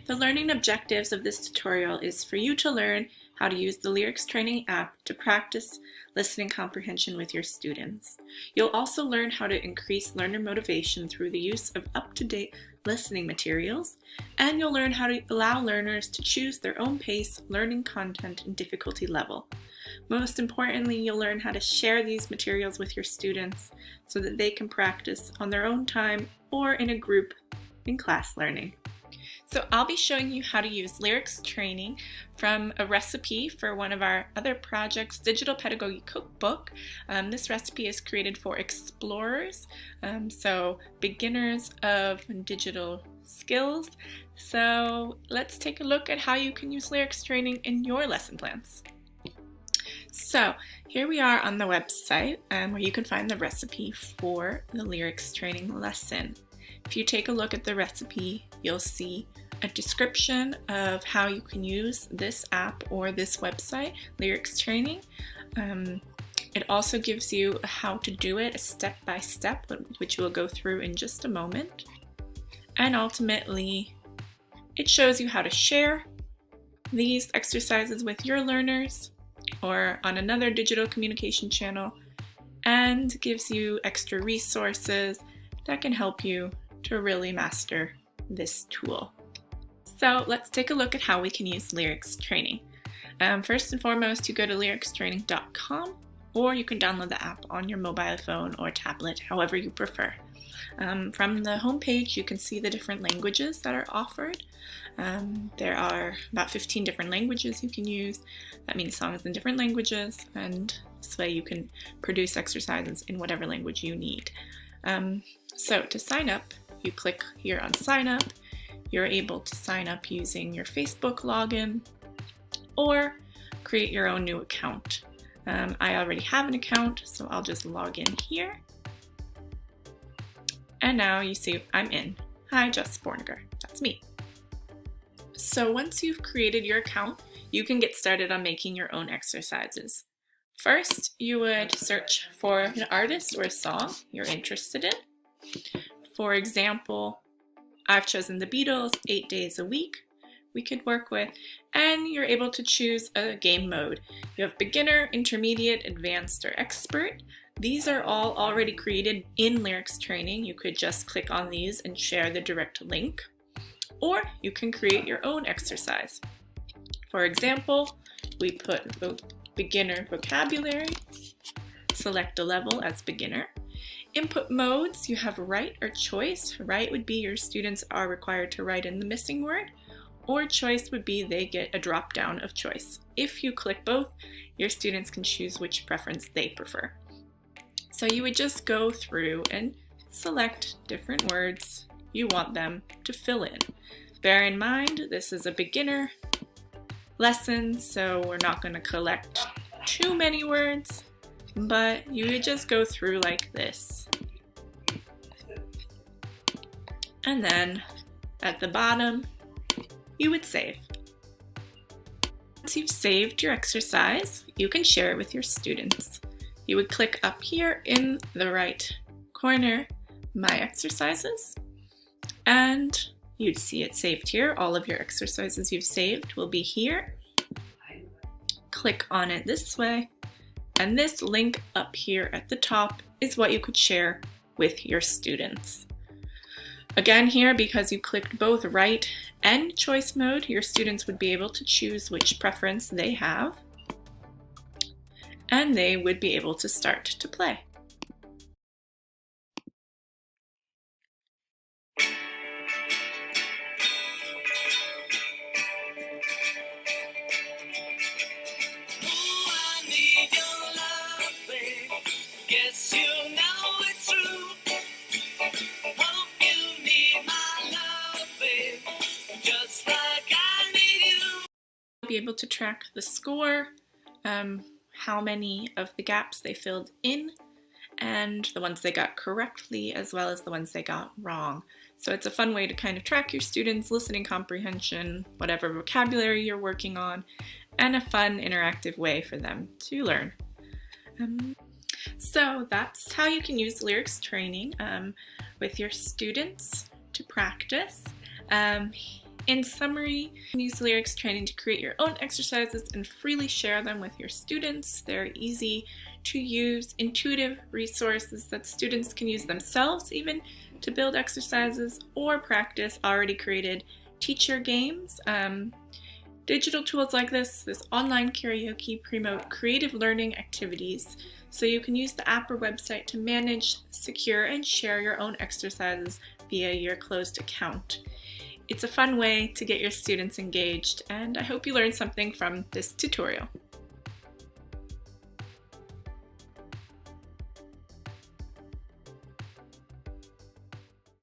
The learning objectives of this tutorial is for you to learn how to use the LyricsTraining app to practice listening comprehension with your students. You'll also learn how to increase learner motivation through the use of up-to-date listening materials, and you'll learn how to allow learners to choose their own pace, learning content, and difficulty level. Most importantly, you'll learn how to share these materials with your students so that they can practice on their own time or in a group in class learning. So I'll be showing you how to use LyricsTraining from a recipe for one of our other projects, Digital Pedagogy Cookbook. This recipe is created for explorers, so beginners of digital skills. So let's take a look at how you can use LyricsTraining in your lesson plans. So here we are on the website where you can find the recipe for the LyricsTraining lesson. If you take a look at the recipe, you'll see a description of how you can use this app or this website, LyricsTraining. It also gives you a how to do it, a step-by-step, which we'll go through in just a moment. And ultimately, it shows you how to share these exercises with your learners or on another digital communication channel, and gives you extra resources that can help you to really master this tool. So let's take a look at how we can use LyricsTraining. First and foremost, you go to lyricstraining.com, or you can download the app on your mobile phone or tablet, however you prefer. From the home page, you can see the different languages that are offered. There are about 15 different languages you can use. That means songs in different languages, and this way you can produce exercises in whatever language you need. So to sign up, you click here on sign up. You're able to sign up using your Facebook login or create your own new account. I already have an account, so I'll just log in here. And now you see I'm in. Hi, Jess Borniger. That's me. So once you've created your account, you can get started on making your own exercises. First, you would search for an artist or a song you're interested in. For example, I've chosen the Beatles, 8 Days a Week we could work with, and you're able to choose a game mode. You have beginner, intermediate, advanced, or expert. These are all already created in LyricsTraining. You could just click on these and share the direct link, or you can create your own exercise. For example, we put beginner vocabulary, select a level as beginner. Input modes, you have write or choice. Write would be your students are required to write in the missing word, or choice would be they get a drop down of choice. If you click both, your students can choose which preference they prefer. So you would just go through and select different words you want them to fill in. Bear in mind, this is a beginner lesson, so we're not going to collect too many words, but you would just go through like this. And then at the bottom, you would save. Once you've saved your exercise, you can share it with your students. You would click up here in the right corner, My Exercises, and you'd see it saved here. All of your exercises you've saved will be here. Click on it this way, and this link up here at the top is what you could share with your students. Again here, because you clicked both write and choice mode, your students would be able to choose which preference they have, and they would be able to start to play. Be able to track the score, how many of the gaps they filled in, and the ones they got correctly, as well as the ones they got wrong. So it's a fun way to kind of track your students' listening comprehension, whatever vocabulary you're working on, and a fun interactive way for them to learn. So that's how you can use LyricsTraining with your students to practice. In summary, you can use LyricsTraining to create your own exercises and freely share them with your students. They're easy to use, intuitive resources that students can use themselves even to build exercises or practice already created teacher games. Digital tools like this online karaoke, promote creative learning activities, so you can use the app or website to manage, secure, and share your own exercises via your closed account. It's a fun way to get your students engaged, and I hope you learned something from this tutorial.